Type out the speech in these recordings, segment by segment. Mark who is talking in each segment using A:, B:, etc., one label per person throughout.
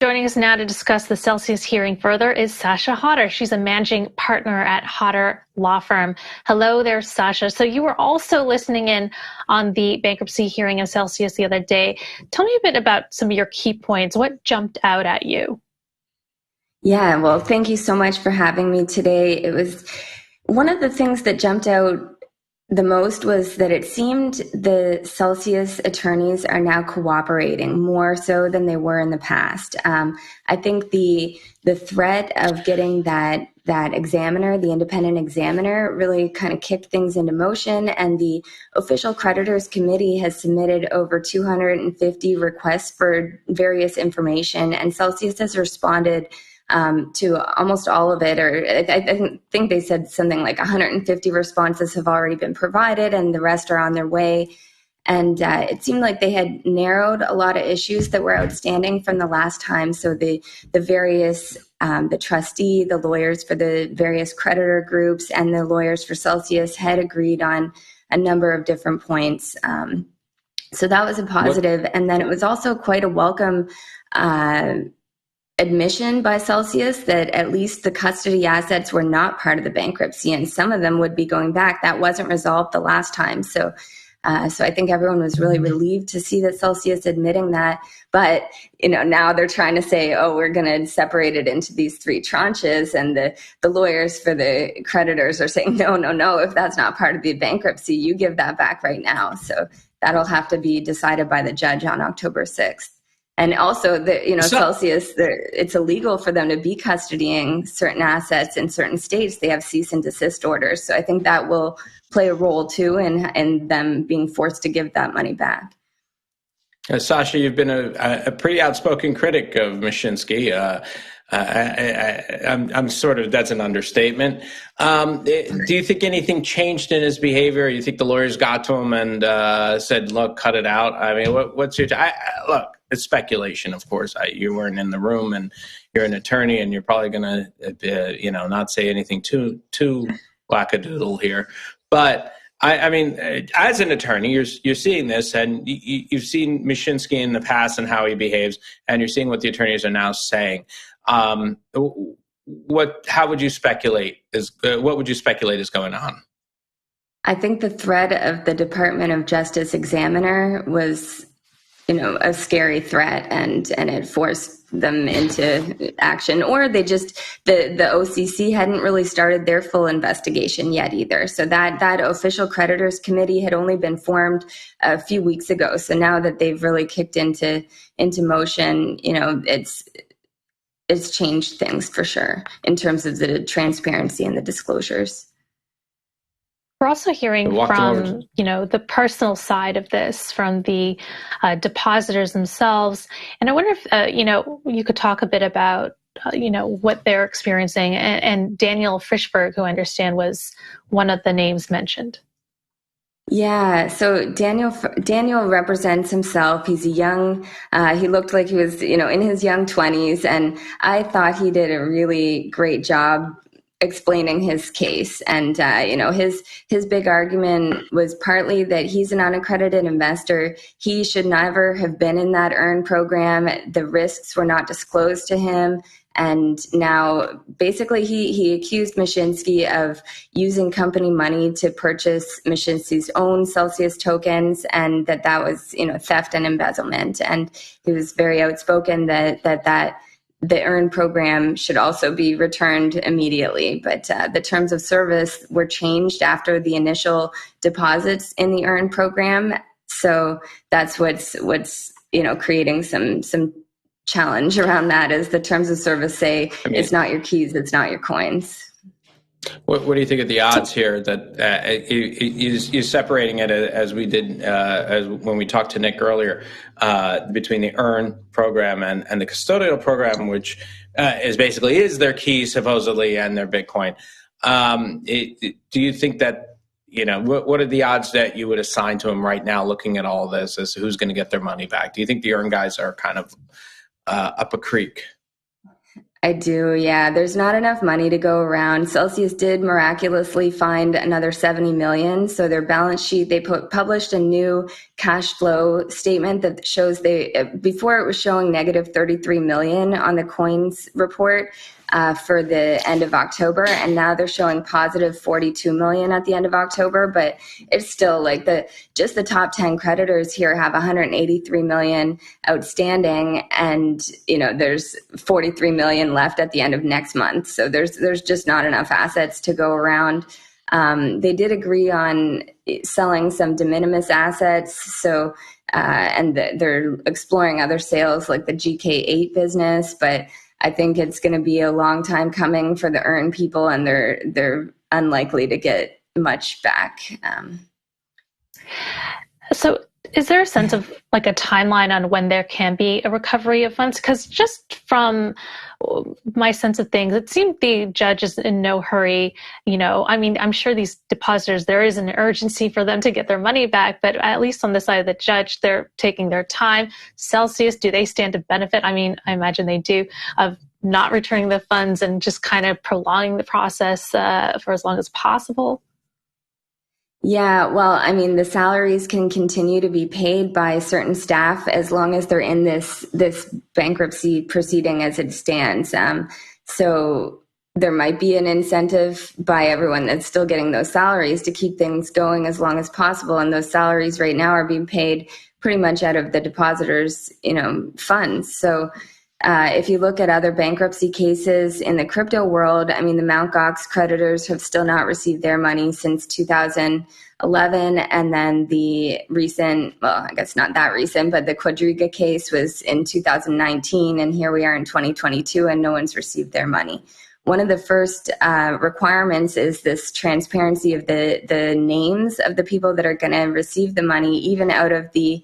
A: Joining us now to discuss the Celsius hearing further is Sasha Hodder. She's a managing partner at Hodder Law Firm. Hello there, Sasha. So you were also listening in on the bankruptcy hearing of Celsius the other day. Tell me a bit about some of your key points. What jumped out at you?
B: Yeah, well, thank you so much for having me today. It was one of the things that jumped out the most was that it seemed the Celsius attorneys are now cooperating more so than they were in the past. I think the threat of getting that examiner, the independent examiner, really kind of kicked things into motion, and the official creditors committee has submitted over 250 requests for various information, and Celsius has responded to almost all of it, or I think they said something like 150 responses have already been provided and the rest are on their way. And it seemed like they had narrowed a lot of issues that were outstanding from the last time. So the various, the trustee, the lawyers for the various creditor groups, and the lawyers for Celsius had agreed on a number of different points. So that was a positive. And then it was also quite a welcome admission by Celsius that at least the custody assets were not part of the bankruptcy, and some of them would be going back. That wasn't resolved the last time. So I think everyone was really relieved to see that Celsius admitting that. But, now they're trying to say, oh, we're going to separate it into these three tranches. And the lawyers for the creditors are saying, no, if that's not part of the bankruptcy, you give that back right now. So that'll have to be decided by the judge on October 6th. And also, Celsius, it's illegal for them to be custodying certain assets in certain states. They have cease and desist orders. So I think that will play a role, too, in them being forced to give that money back.
C: Sasha, you've been a pretty outspoken critic of Mashinsky. I'm sort of, that's an understatement. Do you think anything changed in his behavior? You think the lawyers got to him and said, look, cut it out? I mean, what's your, look, it's speculation, of course. You weren't in the room, and you're an attorney, and you're probably going to, not say anything too wackadoodle here. But I mean, as an attorney, you're seeing this, and you've seen Mashinsky in the past and how he behaves, and you're seeing what the attorneys are now saying. How would you speculate what would you speculate is going on?
B: I think the threat of the Department of Justice examiner was, a scary threat, and it forced them into action. Or they just, the OCC hadn't really started their full investigation yet either. So that official creditors committee had only been formed a few weeks ago. So now that they've really kicked into motion, it's changed things for sure in terms of the transparency and the disclosures.
A: We're also hearing from, the personal side of this, from the depositors themselves. And I wonder if, you could talk a bit about, what they're experiencing. And Daniel Frischberg, who I understand was one of the names mentioned.
B: Yeah, so Daniel represents himself. He's a young, he looked like he was, in his young 20s. And I thought he did a really great job explaining his case. And, his big argument was partly that he's an unaccredited investor. He should never have been in that EARN program. The risks were not disclosed to him. And now basically he accused Mashinsky of using company money to purchase Mashinsky's own Celsius tokens, and that was, theft and embezzlement. And he was very outspoken that the EARN program should also be returned immediately. But the terms of service were changed after the initial deposits in the EARN program. So that's what's creating some challenge around that, is the terms of service say it's not your keys, it's not your coins.
C: What do you think of the odds here that you're separating it as we did as when we talked to Nick earlier between the EARN program and the custodial program, which is their keys supposedly and their Bitcoin? Do you think that, what are the odds that you would assign to them right now, looking at all this, as who's going to get their money back? Do you think the EARN guys are kind of up a creek?
B: I do, yeah. There's not enough money to go around. Celsius did miraculously find another 70 million. So their balance sheet, they published a new cash flow statement that shows before it was showing negative 33 million on the Coins report for the end of October. And now they're showing positive 42 million at the end of October. But it's still like just the top 10 creditors here have 183 million outstanding. And, there's 43 million left at the end of next month. So there's just not enough assets to go around. They did agree on selling some de minimis assets. So, and they're exploring other sales like the GK8 business, but I think it's going to be a long time coming for the EARN people, and they're unlikely to get much back.
A: So is there a sense of like a timeline on when there can be a recovery of funds? Because just from my sense of things, it seemed the judge is in no hurry. I'm sure these depositors, there is an urgency for them to get their money back, but at least on the side of the judge, they're taking their time. Celsius, do they stand to benefit? I imagine they do, of not returning the funds and just kind of prolonging the process for as long as possible.
B: Yeah, well, the salaries can continue to be paid by certain staff as long as they're in this bankruptcy proceeding as it stands. So there might be an incentive by everyone that's still getting those salaries to keep things going as long as possible. And those salaries right now are being paid pretty much out of the depositors', funds. So if you look at other bankruptcy cases in the crypto world, the Mt. Gox creditors have still not received their money since 2011. And then the recent, well, I guess not that recent, but the Quadriga case was in 2019. And here we are in 2022 and no one's received their money. One of the first requirements is this transparency of the names of the people that are going to receive the money, even out of the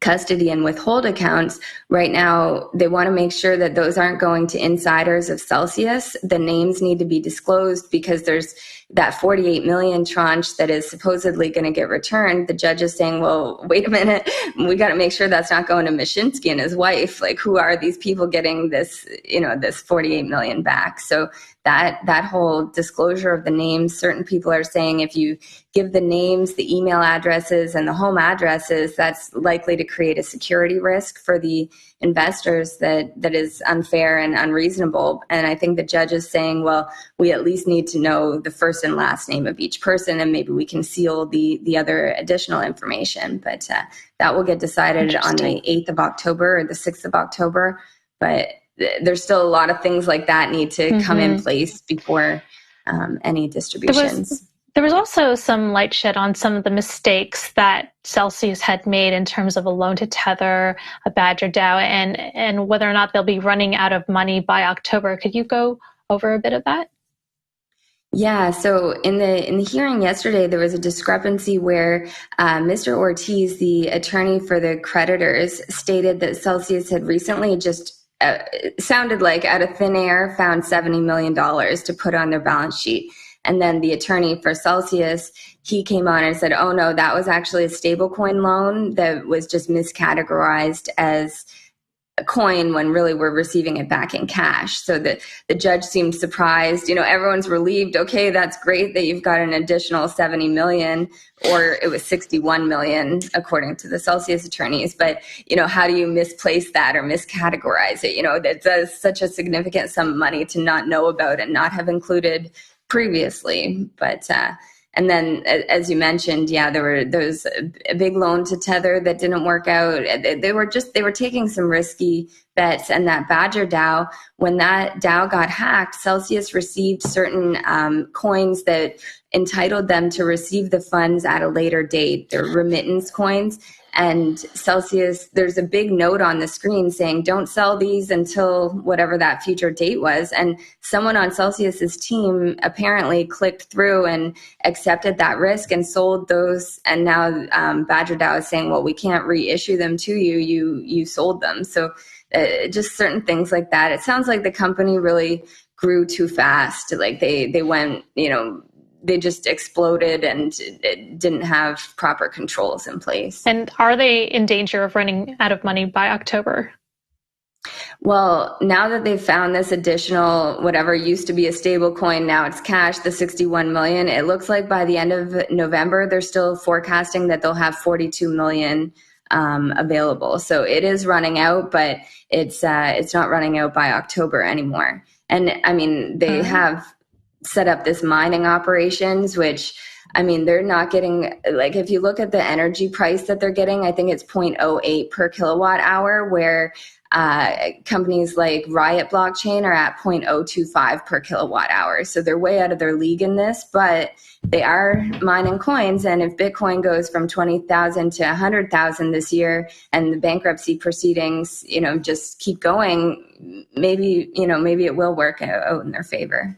B: custody and withhold accounts. Right now, they want to make sure that those aren't going to insiders of Celsius. The names need to be disclosed because there's that 48 million tranche that is supposedly going to get returned. The judge is saying, well, wait a minute, we got to make sure that's not going to Mashinsky and his wife. Like, who are these people getting this, this 48 million back? So that whole disclosure of the names, certain people are saying if you give the names, the email addresses, and the home addresses, that's likely to create a security risk for the investors that is unfair and unreasonable. And I think the judge is saying, well, we at least need to know the first and last name of each person, and maybe we can seal the other additional information. But that will get decided on the 8th of October or the 6th of October. But there's still a lot of things like that need to come in place before any distributions.
A: There was also some light shed on some of the mistakes that Celsius had made in terms of a loan to Tether, a Badger DAO, and whether or not they'll be running out of money by October. Could you go over a bit of that?
B: Yeah, so in the hearing yesterday, there was a discrepancy where Mr. Ortiz, the attorney for the creditors, stated that Celsius had recently just sounded like out of thin air found $70 million to put on their balance sheet. And then the attorney for Celsius, he came on and said, oh no, that was actually a stablecoin loan that was just miscategorized as a coin when really we're receiving it back in cash. So the judge seemed surprised. Everyone's relieved. Okay, that's great that you've got an additional 70 million, or it was 61 million according to the Celsius attorneys. But, how do you misplace that or miscategorize it? That's such a significant sum of money to not know about and not have included previously. But and then, as you mentioned, there was a big loan to Tether that didn't work out. They were taking some risky bets. And that Badger DAO, when that DAO got hacked, Celsius received certain coins that entitled them to receive the funds at a later date. They're remittance coins. And Celsius, there's a big note on the screen saying, don't sell these until whatever that future date was. And someone on Celsius's team apparently clicked through and accepted that risk and sold those. And now Badger DAO is saying, well, we can't reissue them to you. You sold them. So just certain things like that. It sounds like the company really grew too fast. Like they went, they just exploded and didn't have proper controls in place.
A: And are they in danger of running out of money by October?
B: Well, now that they've found this additional, whatever used to be a stable coin, now it's cash, the 61 million, it looks like by the end of November, they're still forecasting that they'll have 42 million available. So it is running out, but it's not running out by October anymore. And I mean, they have set up this mining operations, which, I mean, they're not getting, like, if you look at the energy price that they're getting, I think it's 0.08 per kilowatt hour, where companies like Riot Blockchain are at 0.025 per kilowatt hour. So they're way out of their league in this, but they are mining coins. And if Bitcoin goes from 20,000 to 100,000 this year, and the bankruptcy proceedings, just keep going, maybe it will work out in their favor.